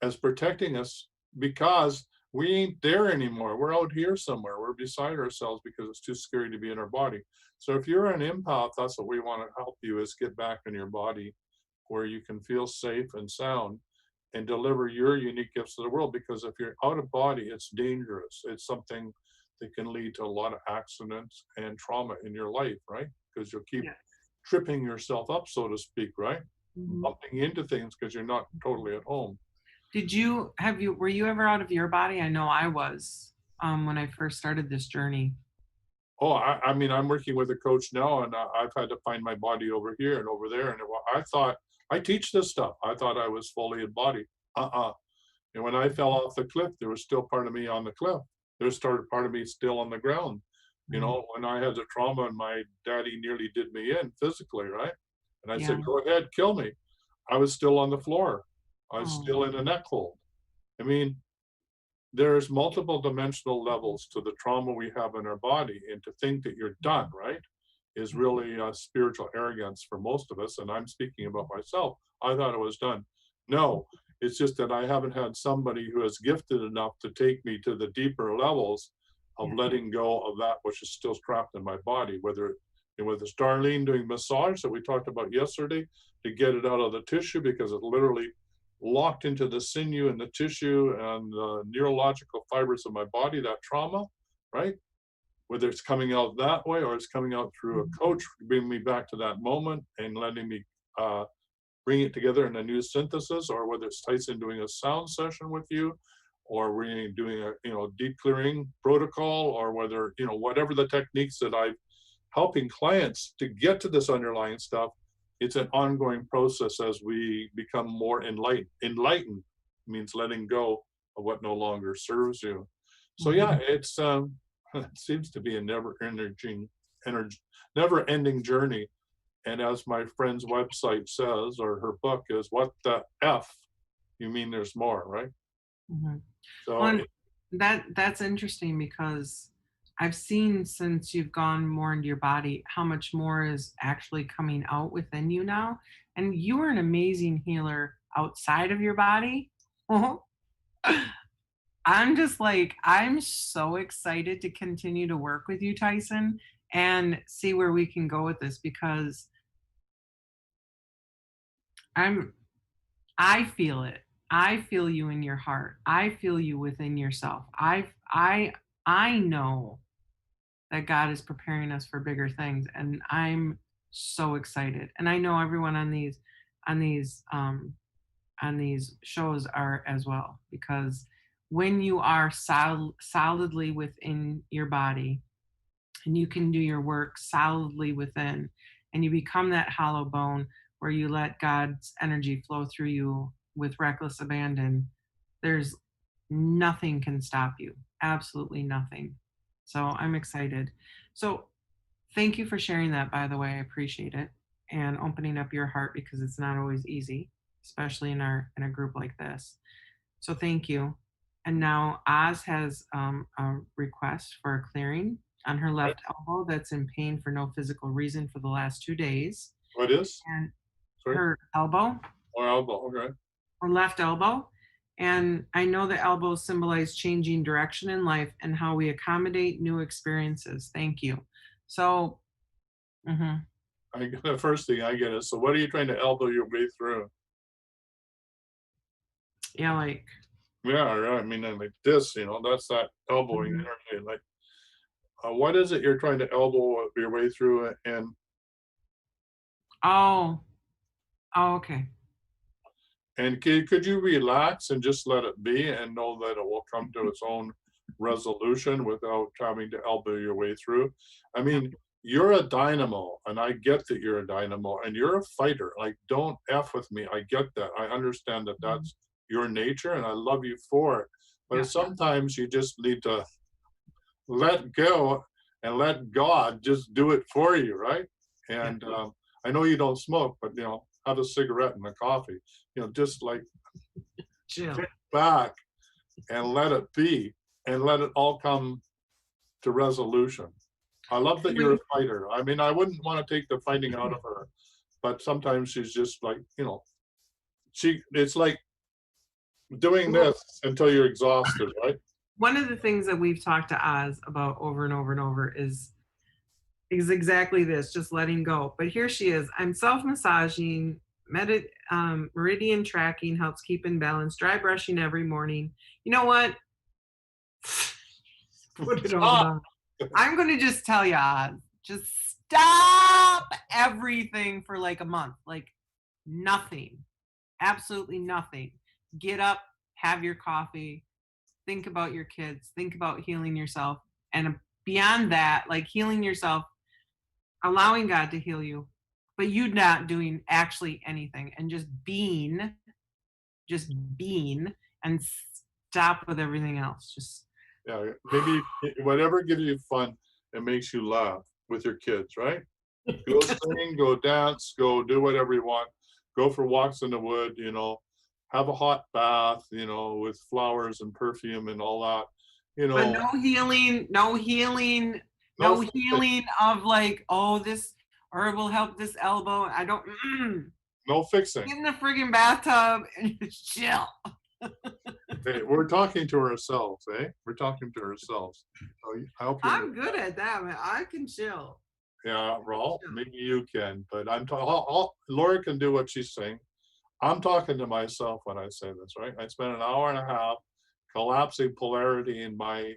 is protecting us because we ain't there anymore. We're out here somewhere. We're beside ourselves because it's too scary to be in our body. So if you're an empath, that's what we want to help you is get back in your body where you can feel safe and sound and deliver your unique gifts to the world. Because if you're out of body, it's dangerous. It's something that can lead to a lot of accidents and trauma in your life, right? Because you'll keep Yes. tripping yourself up, so to speak, right? Mhm. Bumping into things because you're not totally at home. Were you ever out of your body? I know I was, when I first started this journey. Oh, I mean, I'm working with a coach now, and I've had to find my body over here and over there. And I thought I teach this stuff. I thought I was fully embodied. And when I fell off the cliff, there was still part of me on the cliff. There's started part of me still on the ground. Right. When I had the trauma and my daddy nearly did me in physically, right? And I Yeah. said, "Go ahead, kill me." I was still on the floor. I was Oh. still in a neck hold. I mean, there's multiple dimensional levels to the trauma we have in our body, and to think that you're done, right, is really spiritual arrogance for most of us. And I'm speaking about myself. I thought I was done. No, it's just that I haven't had somebody who is gifted enough to take me to the deeper levels of Yeah. letting go of that which is still trapped in my body, whether it's Darlene doing massage that we talked about yesterday to get it out of the tissue because it literally locked into the sinew and the tissue and the neurological fibers of my body, that trauma, right? Whether it's coming out that way or it's coming out through a coach, bringing me back to that moment and letting me bring it together in a new synthesis, or whether it's Tyson doing a sound session with you, or we're doing a deep clearing protocol, or whether whatever the techniques that I'm helping clients to get to this underlying stuff. It's an ongoing process as we become more enlightened. Enlightened means letting go of what no longer serves you. So yeah, it's it seems to be a never ending journey. And as my friend's website says, or her book is, what the F? You mean there's more, right? Mhm. So Well, and that's interesting because I've seen since you've gone more into your body how much more is actually coming out within you now. And you are an amazing healer outside of your body. I'm just like, I'm so excited to continue to work with you, Tyson, and see where we can go with this because I'm I feel it. I feel you in your heart. I feel you within yourself. I know that God is preparing us for bigger things, and I'm so excited. And I know everyone on these on these shows are as well because when you are solidly within your body and you can do your work solidly within and you become that hollow bone where you let God's energy flow through you with reckless abandon, there's nothing can stop you. Absolutely nothing. So I'm excited. So thank you for sharing that, by the way. I appreciate it and opening up your heart because it's not always easy, especially in a group like this. So thank you. And now Oz has a request for a clearing on her left elbow that's in pain for no physical reason for the last 2 days. what is? And Sorry? her elbow, Or elbow, okay. her left elbow. And I know the elbows symbolize changing direction in life and how we accommodate new experiences. Thank you. So, mhm. The first thing I get is, so what are you trying to elbow your way through? Yeah, like, Yeah, right. I mean, like this, that's that elbowing mhm. energy. Like, what is it you're trying to elbow your way through? Oh, oh, okay. And could you relax and just let it be and know that it will come to its own resolution without having to elbow your way through? I mean, you're a dynamo, and I get that you're a dynamo, and you're a fighter. Like, don't F with me. I get that. I understand that Mhm. that's your nature, and I love you for it. But Yeah. sometimes you just need to let go and let God just do it for you, right? And I know you don't smoke, but have a cigarette and a coffee. Just like Chill. sit back and let it be, and let it all come to resolution. I love that you're a fighter. I mean, I wouldn't want to take the fighting out of her, but sometimes she's just like, it's like doing Well, this until you're exhausted, right? one of the things that we've talked to Oz about over and over and over is exactly this, just letting go. But here she is. I'm self-massaging, meridian tracking helps keep in balance, dry brushing every morning. You know what? Put it all Stop. down. I'm going to just tell you, Oz, just stop everything for like a month. Like nothing. Absolutely nothing. Get up, have your coffee, think about your kids, think about healing yourself. And beyond that, like healing yourself, allowing God to heal you, but you not doing actually anything and just being, and stop with everything else. Just, Yeah, maybe whatever gives you fun and makes you laugh with your kids, right? Go sing, go dance, go do whatever you want. Go for walks in the wood, have a hot bath, with flowers and perfume and all that. but no healing, No, no healing of like, oh, this herb will help this elbow. I don't, no fixing. get in the friggin' bathtub and just chill. Hey, we're talking to ourselves, eh? We're talking to ourselves. So I hope you I'm good at that, man. I can chill. Yeah, Raul, maybe you can, but I'm talking. Laura can do what she's saying. I'm talking to myself when I say this, right? I spent an hour and a half collapsing polarity in my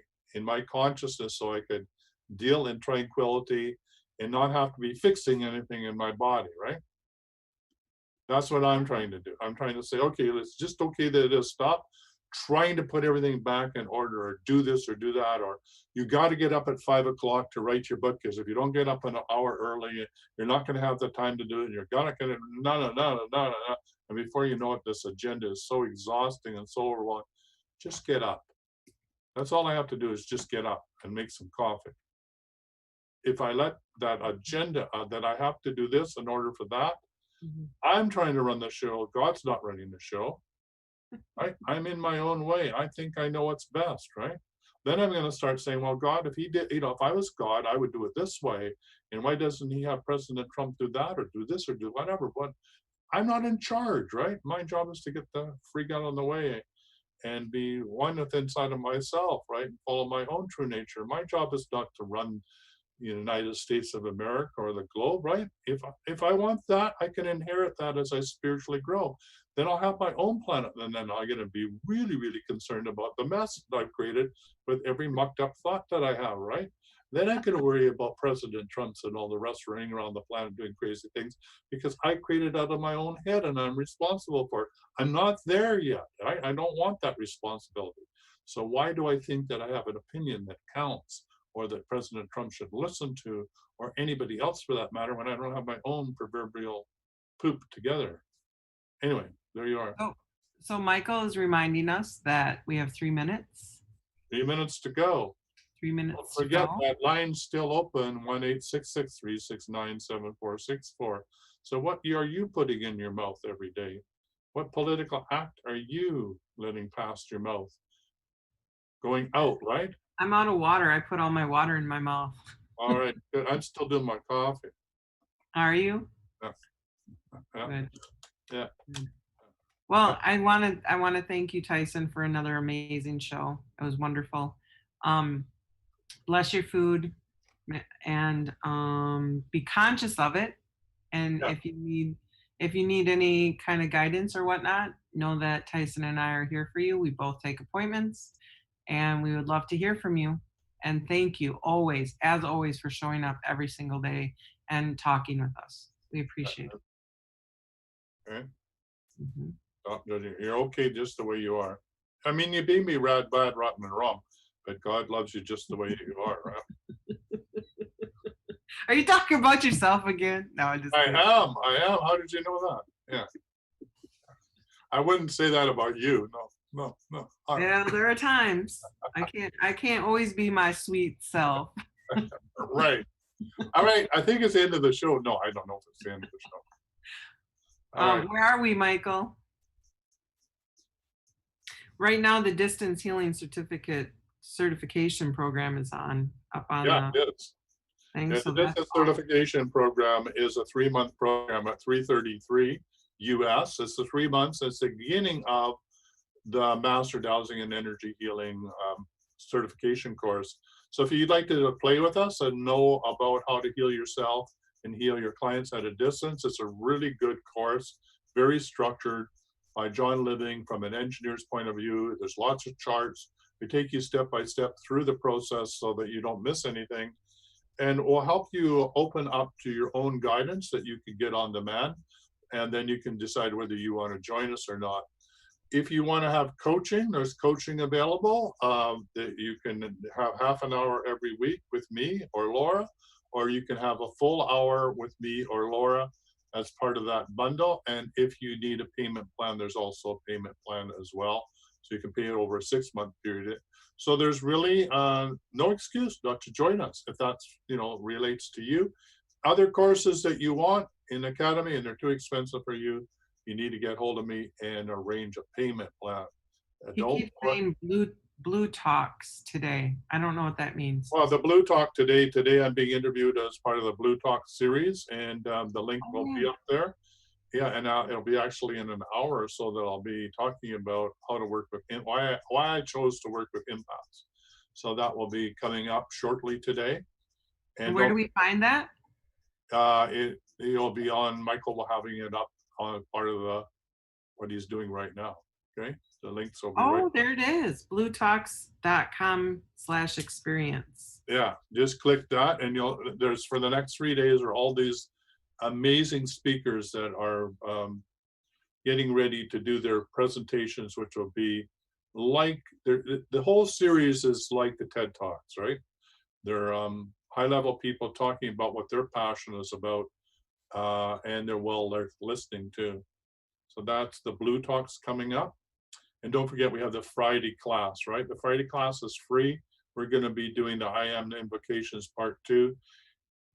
consciousness so I could deal in tranquility and not have to be fixing anything in my body, right? That's what I'm trying to do. I'm trying to say, okay, it's just okay that it is. Stop trying to put everything back in order or do this or do that, or you got to get up at 5 o'clock to write your book, because if you don't get up an hour early, you're not going to have the time to do it. And you're gonna no. And before you know it, this agenda is so exhausting and so overwhelming. Just get up. That's all I have to do is just get up and make some coffee. if I let that agenda that I have to do this in order for that, Mhm. I'm trying to run the show. God's not running the show. Right? I'm in my own way. I think I know what's best, right? Then I'm going to start saying, well, God, if he did, if I was God, I would do it this way. And why doesn't he have President Trump do that or do this or do whatever? But I'm not in charge, right? My job is to get the freak out of the way and be one with inside of myself, right? And follow my own true nature. My job is not to run the United States of America or the globe, right? If I want that, I can inherit that as I spiritually grow. Then I'll have my own planet, and then I'm going to be really, really concerned about the mess that I've created with every mucked up thought that I have, right? Then I can worry about President Trump's and all the rest running around the planet doing crazy things because I created out of my own head and I'm responsible for it. I'm not there yet. I don't want that responsibility. So why do I think that I have an opinion that counts, or that President Trump should listen to, or anybody else for that matter, when I don't have my own proverbial poop together? Anyway, there you are. So Michael is reminding us that we have 3 minutes. 3 minutes to go. 3 Don't minutes to forget go. that line's still open, 1-866-369-7464. So what are you putting in your mouth every day? What political act are you letting past your mouth? Going out, right? I'm out of water. I put all my water in my mouth. All right, good. I'm still doing my coffee. Are you? Yeah. Good. Yeah. Good. Well, I want to thank you, Tyson, for another amazing show. It was wonderful. Bless your food, and be conscious of it. And Yeah. if you need any kind of guidance or whatnot, know that Tyson and I are here for you. We both take appointments, and we would love to hear from you. And thank you always, as always, for showing up every single day and talking with us. We appreciate it. Okay. Mhm. You're okay just the way you are. I mean, you may be bad, rotten, and wrong, but God loves you just the way you are, right? Are you talking about yourself again? No, I just I kidding. am. How did you know that? Yeah. I wouldn't say that about you. No. Yeah, there are times I can't always be my sweet self. Right. All right. I think it's the end of the show. No, I don't know if it's the end of the show. All right. Where are we, Michael? Right now, the distance healing certification program is up on Yeah, the it is. thing. Yeah, So the that's business certification program is a 3-month program at $333 US. It's the 3 months. It's the beginning of the Master Dowsing and Energy Healing certification course. So if you'd like to play with us and know about how to heal yourself and heal your clients at a distance, it's a really good course, very structured by John Living from an engineer's point of view. There's lots of charts. We take you step by step through the process so that you don't miss anything. And will help you open up to your own guidance that you can get on demand. And then you can decide whether you want to join us or not. If you want to have coaching, there's coaching available. That you can have half an hour every week with me or Laura, or you can have a full hour with me or Laura as part of that bundle. And if you need a payment plan, there's also a payment plan as well. So you can pay it over a 6-month period. So there's really no excuse not to join us if that's, relates to you. Other courses that you want in Academy and they're too expensive for you, you need to get hold of me and arrange a payment plan. he keeps saying blue talks today. I don't know what that means. Well, the Blue Talk today I'm being interviewed as part of the Blue Talk series, and the link will be up there. Yeah, and it'll be actually in an hour or so that I'll be talking about how to work with, why I chose to work with empaths. So that will be coming up shortly today. And where do we find that? It'll be on, Michael will having it up on part of what he's doing right now. Okay, the links will be right there it is, bluetalks.com/experience. Yeah, just click that and there's for the next 3 days are all these amazing speakers that are getting ready to do their presentations, which will be like the whole series is like the TED Talks, right? They're high-level people talking about what their passion is about, and they're listening too. So that's the Blue Talks coming up. And don't forget, we have the Friday class, right? The Friday class is free. We're going to be doing the I Am Invocations Part 2.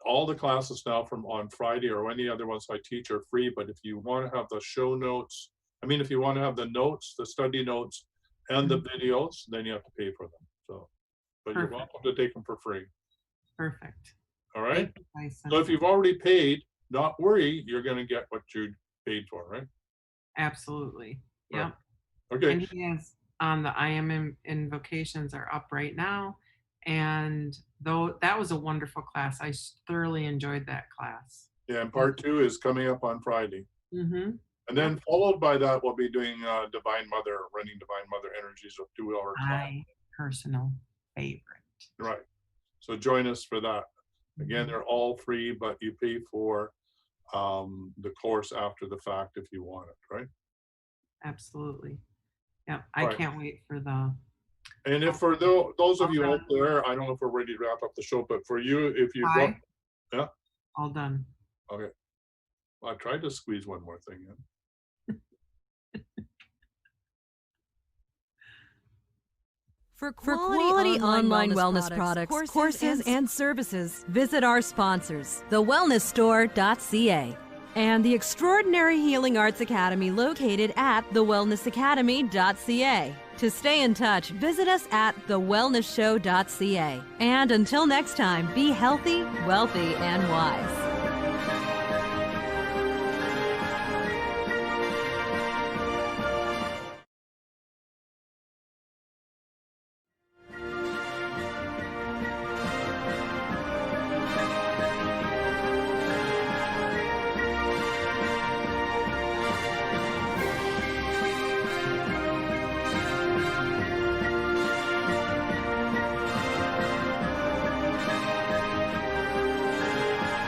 all the classes now from on Friday or any other ones I teach are free, but if you want to have the show notes, if you want to have the notes, the study notes, and the videos, then you have to pay for them. So, but you're welcome to take them for free. Perfect. All right. Thank you, Tyson. So if you've already paid, not worry, you're going to get what you paid for, right? Absolutely. Right. Yep. Okay. And he has the I am invocations are up right now. And though that was a wonderful class, I thoroughly enjoyed that class. Yeah, and part 2 is coming up on Friday. Mm-hmm. And then followed by that, we'll be doing Divine Mother, running Divine Mother energies of 2 hours. My personal favorite. Right. So join us for that. Again, they're all free, but you pay for the course after the fact if you want it, right? Absolutely. Yep. I Right. can't wait for the. And if for those of you out there, I don't know if we're ready to wrap up the show, but for you, if you got, yeah, all done. okay. I tried to squeeze one more thing in. For quality online wellness products, courses, and services, visit our sponsors, thewellnessstore.ca, and the Extraordinary Healing Arts Academy located at thewellnessacademy.ca. To stay in touch, visit us at thewellnessshow.ca. And until next time, be healthy, wealthy, and wise.